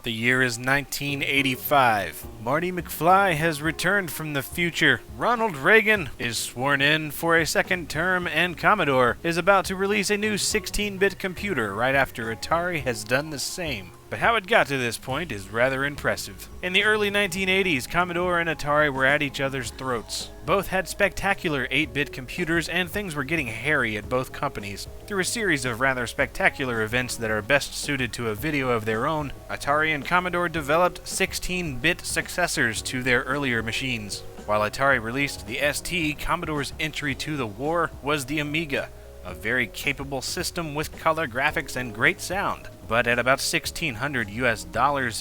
The year is 1985. Marty McFly has returned from the future. Ronald Reagan is sworn in for a second term, and Commodore is about to release a new 16-bit computer right after Atari has done the same. But how it got to this point is rather impressive. In the early 1980s, Commodore and Atari were at each other's throats. Both had spectacular 8-bit computers, and things were getting hairy at both companies. Through a series of rather spectacular events that are best suited to a video of their own, Atari and Commodore developed 16-bit successors to their earlier machines. While Atari released the ST, Commodore's entry to the war was the Amiga, a very capable system with color graphics and great sound. But at about $1,600 US,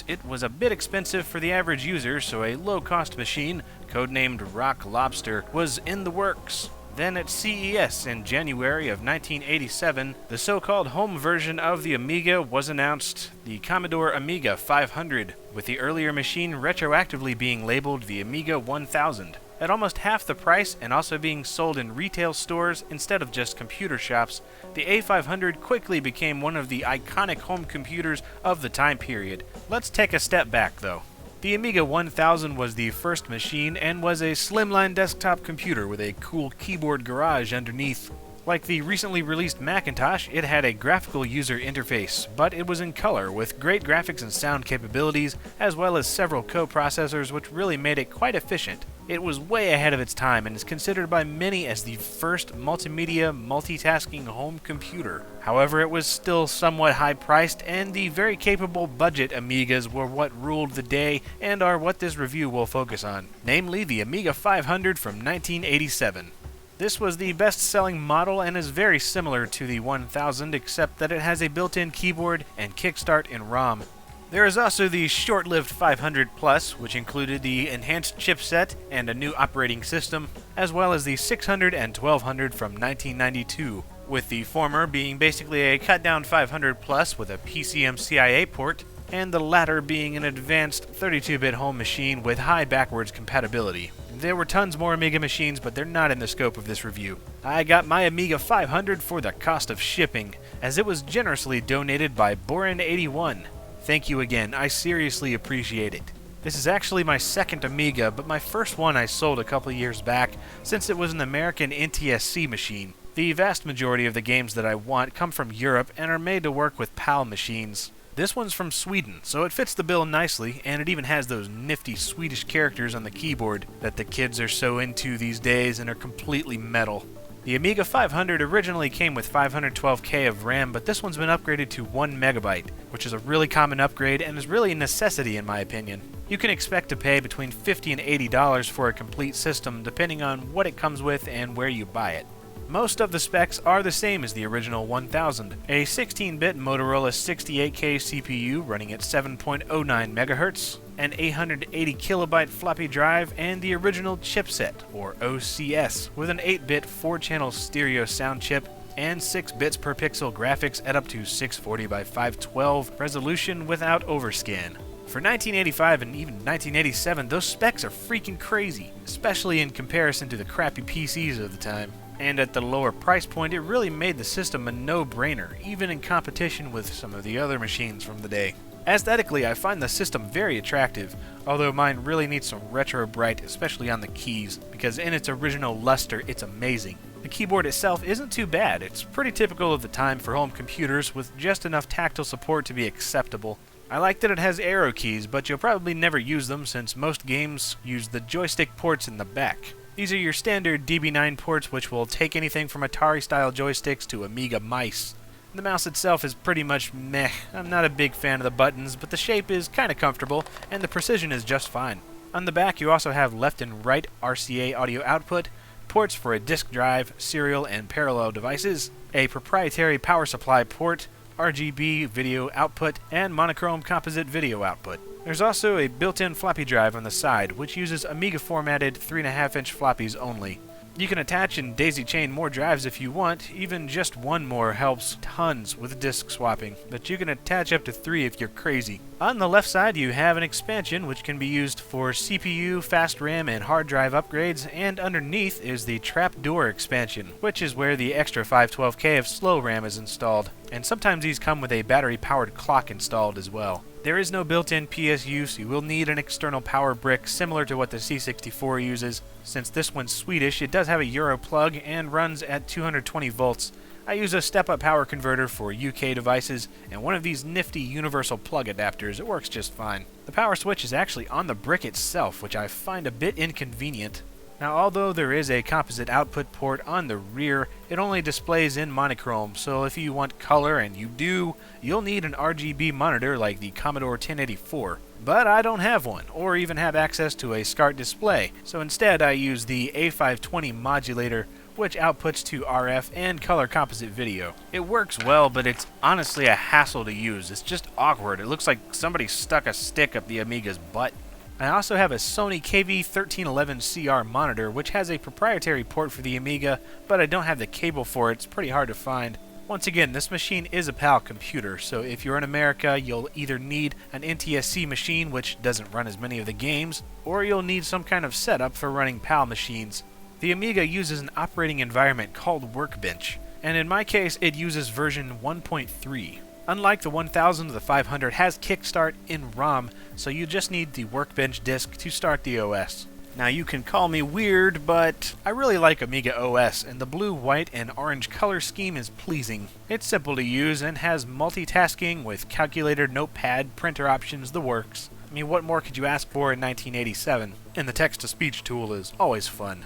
it was a bit expensive for the average user, so a low-cost machine, codenamed Rock Lobster, was in the works. Then at CES in January of 1987, the so-called home version of the Amiga was announced, the Commodore Amiga 500, with the earlier machine retroactively being labeled the Amiga 1000. At almost half the price and also being sold in retail stores instead of just computer shops, the A500 quickly became one of the iconic home computers of the time period. Let's take a step back though. The Amiga 1000 was the first machine and was a slimline desktop computer with a cool keyboard garage underneath. Like the recently released Macintosh, it had a graphical user interface, but it was in color with great graphics and sound capabilities, as well as several coprocessors which really made it quite efficient. It was way ahead of its time and is considered by many as the first multimedia multitasking home computer. However, it was still somewhat high-priced, and the very capable budget Amigas were what ruled the day and are what this review will focus on, namely the Amiga 500 from 1987. This was the best-selling model and is very similar to the 1000, except that it has a built-in keyboard and kickstart in ROM. There is also the short-lived 500 Plus, which included the enhanced chipset and a new operating system, as well as the 600 and 1200 from 1992, with the former being basically a cut-down 500 Plus with a PCM-CIA port, and the latter being an advanced 32-bit home machine with high backwards compatibility. There were tons more Amiga machines, but they're not in the scope of this review. I got my Amiga 500 for the cost of shipping, as it was generously donated by Borin81. Thank you again, I seriously appreciate it. This is actually my second Amiga, but my first one I sold a couple years back, since it was an American NTSC machine. The vast majority of the games that I want come from Europe and are made to work with PAL machines. This one's from Sweden, so it fits the bill nicely, and it even has those nifty Swedish characters on the keyboard that the kids are so into these days and are completely metal. The Amiga 500 originally came with 512K of RAM, but this one's been upgraded to 1 MB, which is a really common upgrade and is really a necessity in my opinion. You can expect to pay between $50 and $80 for a complete system depending on what it comes with and where you buy it. Most of the specs are the same as the original 1000. A 16-bit Motorola 68K CPU running at 7.09 MHz, an 880 kilobyte floppy drive, and the original chipset, or OCS, with an 8-bit 4-channel stereo sound chip and 6 bits per pixel graphics at up to 640 by 512 resolution without overscan. For 1985 and even 1987, those specs are freaking crazy, especially in comparison to the crappy PCs of the time. And at the lower price point, it really made the system a no-brainer, even in competition with some of the other machines from the day. Aesthetically, I find the system very attractive, although mine really needs some retro bright, especially on the keys, because in its original luster, it's amazing. The keyboard itself isn't too bad. It's pretty typical of the time for home computers, with just enough tactile support to be acceptable. I like that it has arrow keys, but you'll probably never use them since most games use the joystick ports in the back. These are your standard DB9 ports, which will take anything from Atari-style joysticks to Amiga mice. The mouse itself is pretty much meh. I'm not a big fan of the buttons, but the shape is kinda comfortable, and the precision is just fine. On the back, you also have left and right RCA audio output, ports for a disk drive, serial and parallel devices, a proprietary power supply port, RGB video output, and monochrome composite video output. There's also a built-in floppy drive on the side, which uses Amiga-formatted 3.5-inch floppies only. You can attach and daisy-chain more drives if you want. Even just one more helps tons with disk swapping, but you can attach up to 3 if you're crazy. On the left side, you have an expansion which can be used for CPU, fast RAM, and hard drive upgrades, and underneath is the trapdoor expansion, which is where the extra 512K of slow RAM is installed. and sometimes these come with a battery-powered clock installed as well. There is no built-in PSU, so you will need an external power brick similar to what the C64 uses. Since this one's Swedish, it does have a Euro plug and runs at 220 volts. I use a step-up power converter for UK devices, and one of these nifty universal plug adapters. It works just fine. The power switch is actually on the brick itself, which I find a bit inconvenient. Now, although there is a composite output port on the rear, it only displays in monochrome, so if you want color, and you do, you'll need an RGB monitor like the Commodore 1084. But I don't have one, or even have access to a SCART display, so instead I use the A520 modulator, which outputs to RF and color composite video. It works well, but it's honestly a hassle to use. It's just awkward. It looks like somebody stuck a stick up the Amiga's butt. I also have a Sony KV1311CR monitor, which has a proprietary port for the Amiga, but I don't have the cable for it. It's pretty hard to find. Once again, this machine is a PAL computer, so if you're in America, you'll either need an NTSC machine, which doesn't run as many of the games, or you'll need some kind of setup for running PAL machines. The Amiga uses an operating environment called Workbench, and in my case, it uses version 1.3. Unlike the 1000, the 500 has Kickstart in ROM, so you just need the Workbench disk to start the OS. Now, you can call me weird, but I really like Amiga OS, and the blue, white, and orange color scheme is pleasing. It's simple to use and has multitasking with calculator, notepad, printer options, the works. I mean, what more could you ask for in 1987? And the text-to-speech tool is always fun.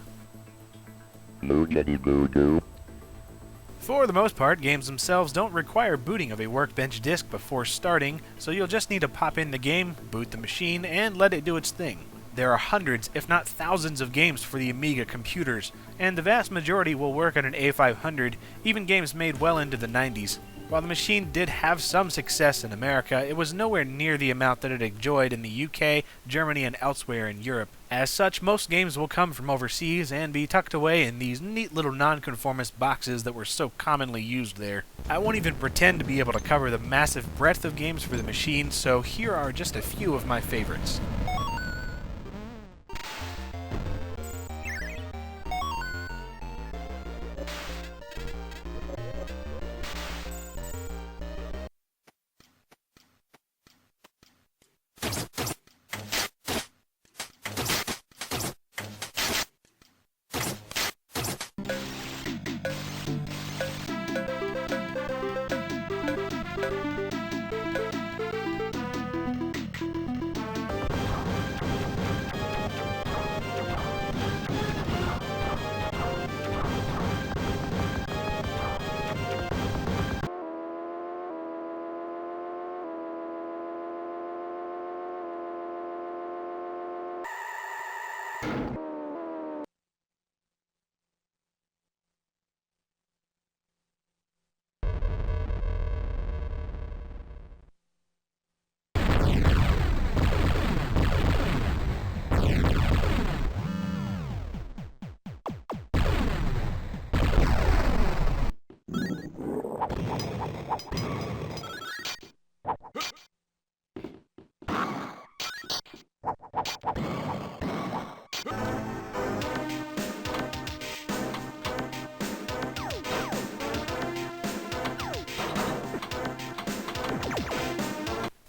For the most part, games themselves don't require booting of a Workbench disk before starting, so you'll just need to pop in the game, boot the machine, and let it do its thing. There are hundreds, if not thousands, of games for the Amiga computers, and the vast majority will work on an A500, even games made well into the 90s. While the machine did have some success in America, it was nowhere near the amount that it enjoyed in the UK, Germany, and elsewhere in Europe. As such, most games will come from overseas and be tucked away in these neat little nonconformist boxes that were so commonly used there. I won't even pretend to be able to cover the massive breadth of games for the machine, so here are just a few of my favorites.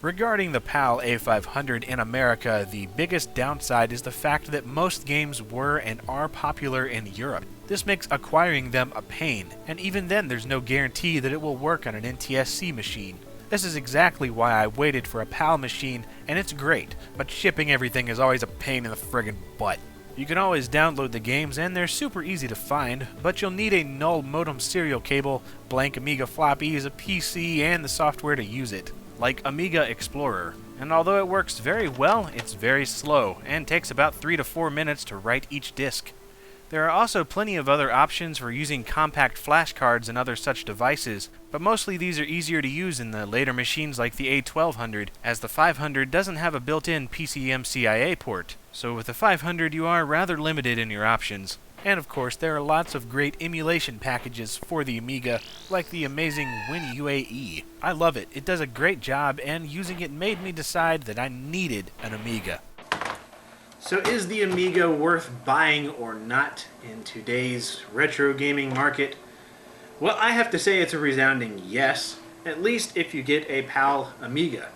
Regarding the PAL A500 in America, the biggest downside is the fact that most games were and are popular in Europe. This makes acquiring them a pain, and even then there's no guarantee that it will work on an NTSC machine. This is exactly why I waited for a PAL machine, and it's great, but shipping everything is always a pain in the friggin' butt. You can always download the games, and they're super easy to find, but you'll need a null modem serial cable, blank Amiga floppies, a PC, and the software to use it, like Amiga Explorer. And although it works very well, it's very slow, and takes about 3 to 4 minutes to write each disc. There are also plenty of other options for using compact flashcards and other such devices, but mostly these are easier to use in the later machines like the A1200, as the 500 doesn't have a built-in PCMCIA port, so with the 500 you are rather limited in your options. And of course, there are lots of great emulation packages for the Amiga, like the amazing WinUAE. I love it. It does a great job, and using it made me decide that I needed an Amiga. So is the Amiga worth buying or not in today's retro gaming market? Well, I have to say it's a resounding yes. at least if you get a PAL Amiga.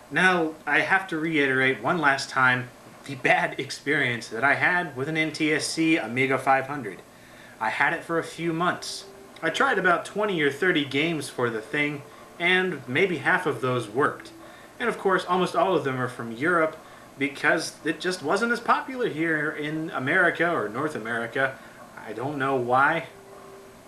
Now, I have to reiterate one last time the bad experience that I had with an NTSC Amiga 500. I had it for a few months. I tried about 20 or 30 games for the thing, and maybe half of those worked. And of course, almost all of them are from Europe, because it just wasn't as popular here in America or North America. I don't know why.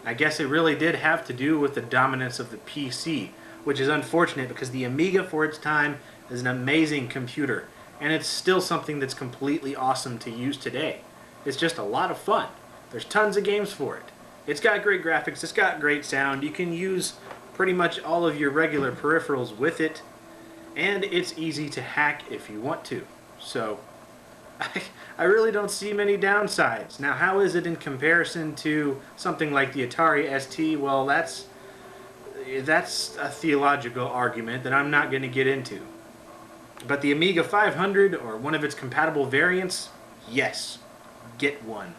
I guess it really did have to do with the dominance of the PC, which is unfortunate because the Amiga for its time is an amazing computer, and it's still something that's completely awesome to use today. It's just a lot of fun. There's tons of games for it. It's got great graphics, it's got great sound, you can use pretty much all of your regular peripherals with it, and it's easy to hack if you want to. So, I really don't see many downsides. Now, how is it in comparison to something like the Atari ST? Well, that's a theological argument that I'm not going to get into. But the Amiga 500, or one of its compatible variants, yes, get one.